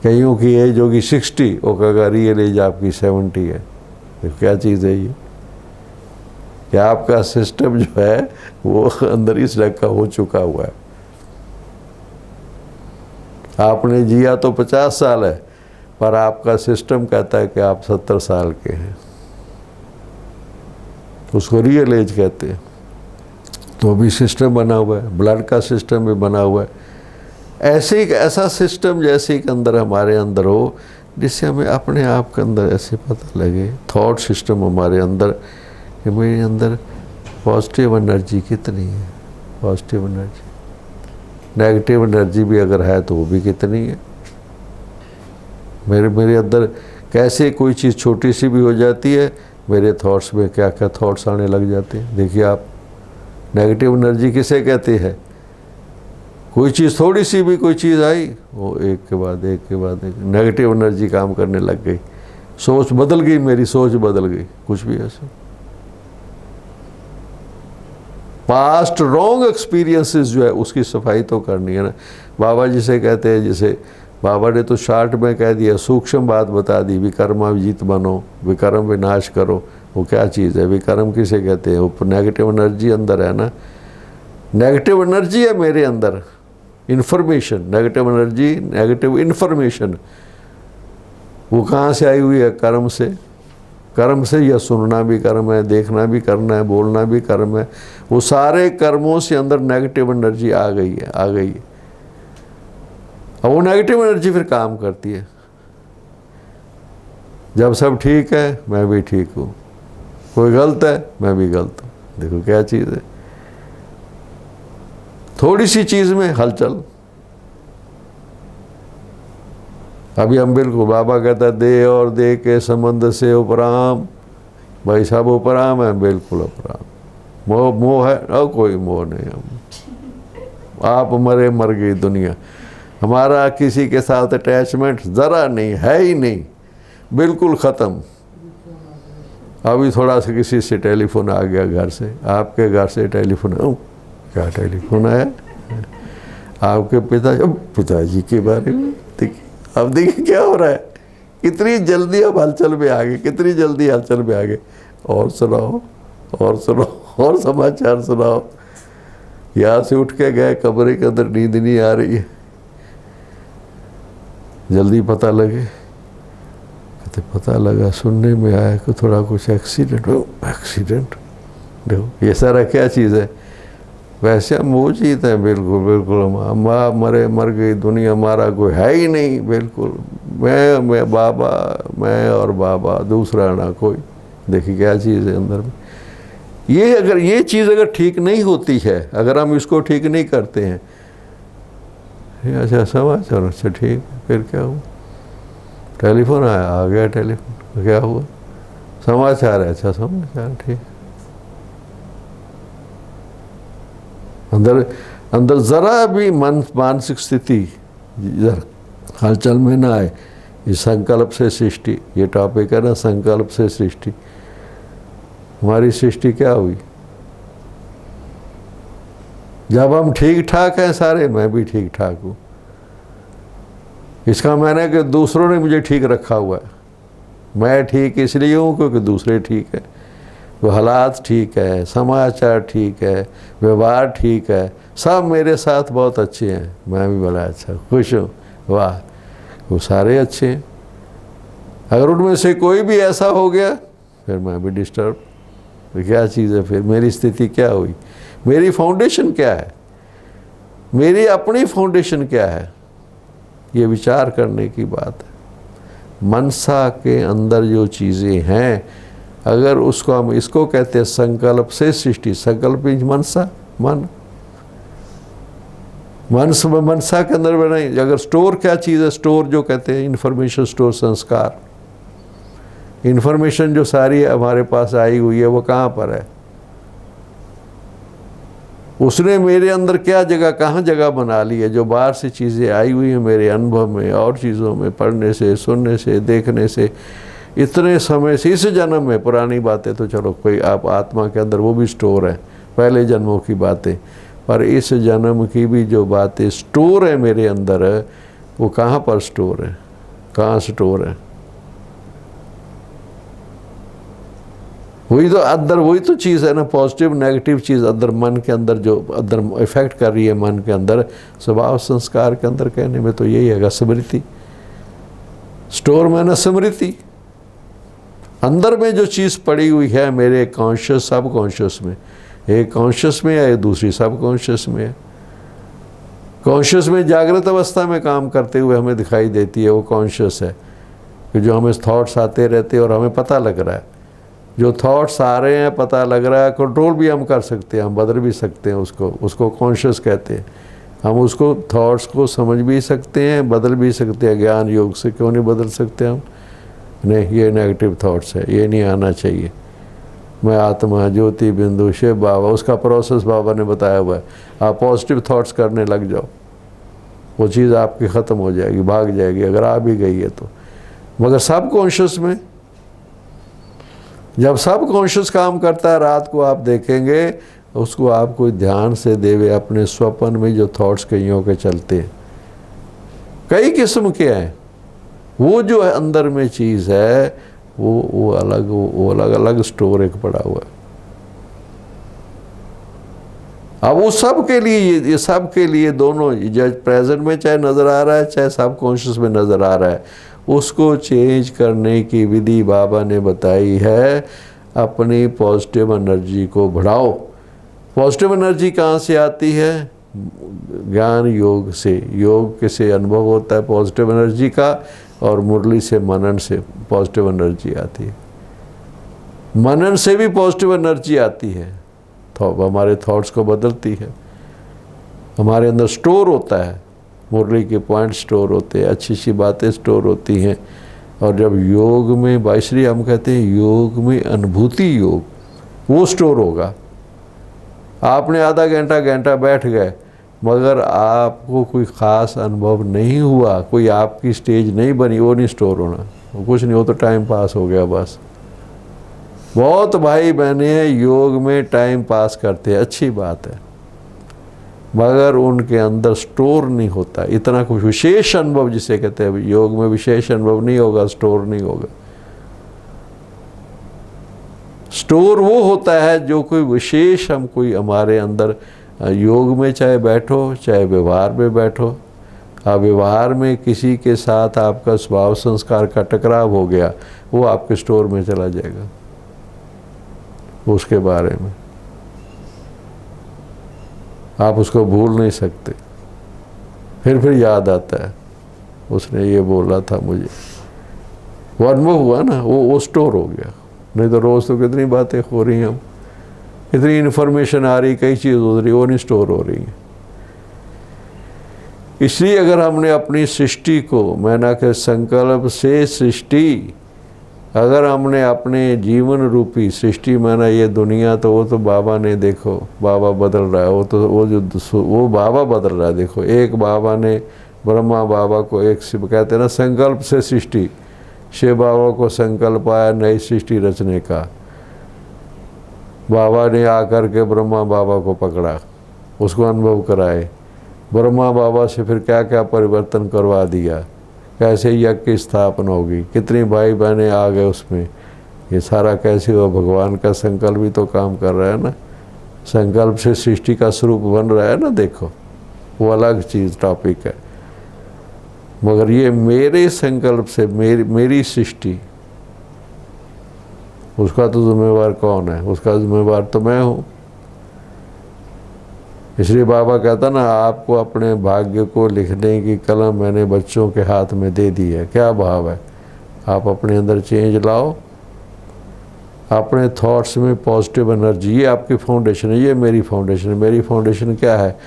कईयों की एज होगी 60, वो कहेगा रियल एज आपकी 70 है। तो क्या चीज़ है ये? क्या आपका सिस्टम जो है वो अंदर इस ढंग का हो चुका हुआ है। आपने जिया तो 50 साल है, पर आपका सिस्टम कहता है कि आप 70 साल के हैं। उसको रियल एज कहते हैं। तो अभी सिस्टम बना हुआ है, ब्लड का सिस्टम भी बना हुआ है। ऐसे एक ऐसा सिस्टम जैसे कि अंदर हमारे अंदर हो, जिससे हमें अपने आप के अंदर ऐसे पता लगे, थॉट सिस्टम हमारे अंदर, कि मेरे अंदर पॉजिटिव एनर्जी कितनी है, पॉजिटिव एनर्जी, नेगेटिव एनर्जी भी अगर है तो वो भी कितनी है। मेरे अंदर कैसे कोई चीज़ छोटी सी भी हो जाती है, मेरे थॉट्स में क्या क्या थॉट्स आने लग जाते हैं। देखिए आप, नेगेटिव एनर्जी किसे कहते हैं? कोई चीज़, थोड़ी सी भी कोई चीज़ आई, वो एक के बाद एक नेगेटिव एनर्जी काम करने लग गई। सोच बदल गई, मेरी सोच बदल गई, कुछ भी ऐसा। पास्ट रॉन्ग एक्सपीरियंसेस जो है उसकी सफाई तो करनी है ना। बाबा जी से कहते हैं, जैसे बाबा ने तो शार्ट में कह दिया, सूक्ष्म बात बता दी, विकर्माविजित बनो, विकर्म विनाश करो। वो क्या चीज़ है? विकर्म किसे कहते हैं? वो नेगेटिव एनर्जी अंदर है ना, नेगेटिव एनर्जी है मेरे अंदर, information, negative energy, negative information, वो कहाँ से आई हुई है? कर्म से। कर्म से, या सुनना भी कर्म है, देखना भी करना है, बोलना भी कर्म है। वो सारे कर्मों से अंदर नेगेटिव एनर्जी आ गई है, आ गई है। अब वो नेगेटिव एनर्जी फिर काम करती है। जब सब ठीक है मैं भी ठीक हूँ, कोई गलत है मैं भी गलत हूँ। देखो क्या चीज़ है, थोड़ी सी चीज़ में हलचल। अभी हम बिल्कुल, बाबा कहता है दे और दे के संबंध से उपराम, भाई साहब उपराम है, बिल्कुल उपराम। मोह, मोह है और कोई मोह नहीं। हम आप मरे मर गई दुनिया, हमारा किसी के साथ अटैचमेंट ज़रा नहीं है, ही नहीं, बिल्कुल ख़त्म। अभी थोड़ा सा किसी से टेलीफोन आ गया घर से, आपके घर से टेलीफोन, क्या टेलीफोन आया? आपके पिताजी के बारे में। देखिए अब, देखिए क्या हो रहा है, कितनी जल्दी अब हलचल में आ गए, कितनी जल्दी हलचल में आ गए। और सुनाओ, और सुनाओ, और समाचार सुनाओ। यहाँ से उठ के गए, कमरे के अंदर नींद नहीं आ रही है, जल्दी पता लगे। कहते पता लगा, सुनने में आया कि थोड़ा कुछ एक्सीडेंट हो। एक्सीडेंट? देखो ये सारा क्या चीज़ है? वैसे हम वो चीज़ है, बिल्कुल बिल्कुल। हम मरे मर गई दुनिया, हमारा कोई है ही नहीं, बिल्कुल। मैं बाबा, मैं और बाबा, दूसरा ना कोई। देखिए क्या चीज़ है अंदर में। ये अगर ये चीज़ अगर ठीक नहीं होती है, अगर हम इसको ठीक नहीं करते हैं, अच्छा समाचार, अच्छा ठीक, फिर क्या हुआ? टेलीफोन आया, आ गया टेलीफोन, क्या हुआ? समाचार है, अच्छा समाचार, ठीक। अंदर अंदर ज़रा भी मानसिक स्थिति हलचल में ना आए। ये संकल्प से सृष्टि, ये टॉपिक है ना, संकल्प से सृष्टि। हमारी सृष्टि क्या हुई? जब हम ठीक ठाक हैं सारे, मैं भी ठीक ठाक हूँ। इसका मैंने कि दूसरों ने मुझे ठीक रखा हुआ है। मैं ठीक इसलिए हूँ क्योंकि दूसरे ठीक है, वो हालात ठीक है, समाचार ठीक है, व्यवहार ठीक है, सब मेरे साथ बहुत अच्छे हैं। मैं भी बड़ा अच्छा खुश हूँ, वाह, वो सारे अच्छे हैं। अगर उनमें से कोई भी ऐसा हो गया फिर मैं भी डिस्टर्ब। तो क्या चीज़ है फिर? मेरी स्थिति क्या हुई? मेरी फाउंडेशन क्या है? मेरी अपनी फाउंडेशन क्या है? ये विचार करने की बात है। मनसा के अंदर जो चीज़ें हैं, अगर उसको हम, इसको कहते हैं संकल्प से सृष्टि। संकल्प मनसा, मन, मनसा के अंदर बनाई। अगर स्टोर क्या चीज़ है? स्टोर जो कहते हैं इंफॉर्मेशन स्टोर, संस्कार, इंफॉर्मेशन जो सारी हमारे पास आई हुई है वो कहाँ पर है? उसने मेरे अंदर क्या जगह, कहाँ जगह बना ली है? जो बाहर से चीज़ें आई हुई हैं मेरे अनुभव में और चीज़ों में, पढ़ने से, सुनने से, देखने से, इतने समय से, इस जन्म में पुरानी बातें तो चलो कोई, आप आत्मा के अंदर वो भी स्टोर है, पहले जन्मों की बातें, पर इस जन्म की भी जो बातें स्टोर है मेरे अंदर है, वो कहाँ पर स्टोर है? कहाँ स्टोर है? वही तो अंदर, वही तो चीज़ है ना, पॉजिटिव नेगेटिव चीज़ अंदर मन के अंदर जो अंदर इफेक्ट कर रही है मन के अंदर, स्वभाव संस्कार के अंदर। कहने में तो यही है स्मृति। स्टोर में ना स्मृति, अंदर में जो चीज़ पड़ी हुई है मेरे कॉन्शियस, सब कॉन्शियस में, एक कॉन्शियस में है, दूसरी सब कॉन्शियस में है। कॉन्शियस में जागृत अवस्था में काम करते हुए हमें दिखाई देती है, वो कॉन्शियस है कि जो हमें थॉट्स आते रहते हैं और हमें पता लग रहा है, जो थॉट्स आ रहे हैं पता लग रहा है, कंट्रोल भी हम कर सकते हैं, हम बदल भी सकते हैं उसको कॉन्शियस कहते हैं। हम उसको थॉट्स को समझ भी सकते हैं, बदल भी सकते हैं। ज्ञान योग से क्यों नहीं बदल सकते हम? नहीं, ये नेगेटिव थॉट्स है, ये नहीं आना चाहिए। मैं आत्मा, ज्योति बिंदु, शिव बाबा, उसका प्रोसेस बाबा ने बताया हुआ है। आप पॉजिटिव थॉट्स करने लग जाओ, वो चीज़ आपकी ख़त्म हो जाएगी, भाग जाएगी, अगर आ भी गई है तो। मगर सब कॉन्शियस में, जब सब कॉन्शियस काम करता है, रात को आप देखेंगे उसको आप कोई ध्यान से देवे। अपने स्वप्न में जो थॉट्स कईयों के चलते हैं, कई किस्म के हैं, वो जो है अंदर में चीज़ है वो अलग अलग स्टोर एक पड़ा हुआ है। अब वो सब के लिए ये सब के लिए दोनों, जब प्रेजेंट में चाहे नज़र आ रहा है चाहे सब कॉन्शियस में नज़र आ रहा है, उसको चेंज करने की विधि बाबा ने बताई है। अपनी पॉजिटिव एनर्जी को बढ़ाओ। पॉजिटिव एनर्जी कहाँ से आती है? ज्ञान योग से। योग से अनुभव होता है पॉजिटिव एनर्जी का, और मुरली से, मनन से पॉजिटिव एनर्जी आती है। मनन से भी पॉजिटिव एनर्जी आती है, तो हमारे थॉट्स को बदलती है। हमारे अंदर स्टोर होता है, मुरली के पॉइंट स्टोर होते हैं, अच्छी अच्छी बातें स्टोर होती हैं। और जब योग में, इसलिए हम कहते हैं योग में अनुभूति योग, वो स्टोर होगा। आपने आधा घंटा बैठ गए, मगर आपको कोई ख़ास अनुभव नहीं हुआ, कोई आपकी स्टेज नहीं बनी, वो नहीं स्टोर होना, वो कुछ नहीं हो, तो टाइम पास हो गया बस। बहुत भाई बहने हैं योग में टाइम पास करते हैं, अच्छी बात है, मगर उनके अंदर स्टोर नहीं होता इतना कुछ विशेष अनुभव, जिसे कहते हैं योग में विशेष अनुभव नहीं होगा, स्टोर नहीं होगा। स्टोर वो होता है जो कोई विशेष हम कोई हमारे अंदर, योग में चाहे बैठो चाहे व्यवहार में बैठो, व्यवहार में किसी के साथ आपका स्वभाव संस्कार का टकराव हो गया, वो आपके स्टोर में चला जाएगा। उसके बारे में आप उसको भूल नहीं सकते। फिर याद आता है उसने ये बोला था मुझे, वो अनुभव हुआ ना, वो स्टोर हो गया। नहीं तो रोज़ तो कितनी बातें हो रही हैं, हम इतनी इन्फॉर्मेशन आ रही, कई चीज़ हो रही, वो नहीं स्टोर हो रही है। इसलिए अगर हमने अपनी सृष्टि को, मैंने कहा संकल्प से सृष्टि, अगर हमने अपने जीवन रूपी सृष्टि, मैंने ये दुनिया तो वो तो बाबा ने, देखो बाबा बदल रहा है, वो बाबा बदल रहा है। देखो एक बाबा ने, ब्रह्मा बाबा को एक शिव कहते हैं ना, संकल्प से सृष्टि, शिव बाबा को संकल्प आया नई सृष्टि रचने का। बाबा ने आकर के ब्रह्मा बाबा को पकड़ा, उसको अनुभव कराए, ब्रह्मा बाबा से फिर क्या क्या परिवर्तन करवा दिया, कैसे यज्ञ की स्थापना होगी, कितनी भाई बहनें आ गए उसमें, ये सारा कैसे हुआ। भगवान का संकल्प भी तो काम कर रहा है ना, संकल्प से सृष्टि का स्वरूप बन रहा है ना। देखो वो अलग चीज़ टॉपिक है, मगर ये मेरे संकल्प से मेरी सृष्टि, उसका तो जिम्मेवार कौन है? उसका जिम्मेवार तो मैं हूँ। इसलिए बाबा कहता ना, आपको अपने भाग्य को लिखने की कलम मैंने बच्चों के हाथ में दे दी है। क्या भाव है? आप अपने अंदर चेंज लाओ, अपने थॉट्स में पॉजिटिव एनर्जी, ये आपकी फाउंडेशन है, ये मेरी फाउंडेशन है। मेरी फाउंडेशन क्या है?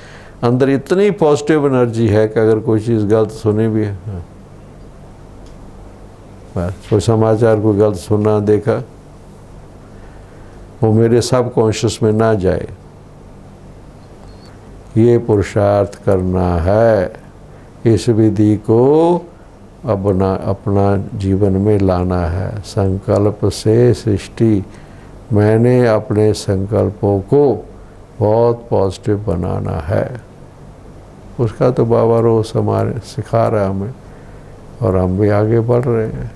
अंदर इतनी पॉजिटिव एनर्जी है कि अगर कोई चीज़ गलत सुनी भी है, कोई समाचार कोई गलत सुना देखा, वो मेरे सब कॉन्शियस में ना जाए। ये पुरुषार्थ करना है, इस विधि को अपना जीवन में लाना है। संकल्प से सृष्टि, मैंने अपने संकल्पों को बहुत पॉजिटिव बनाना है। उसका तो बाबा रोज हमारे सिखा रहा है हमें, और हम भी आगे बढ़ रहे हैं।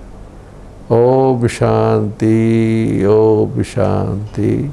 ओम शांति, ओम शांति।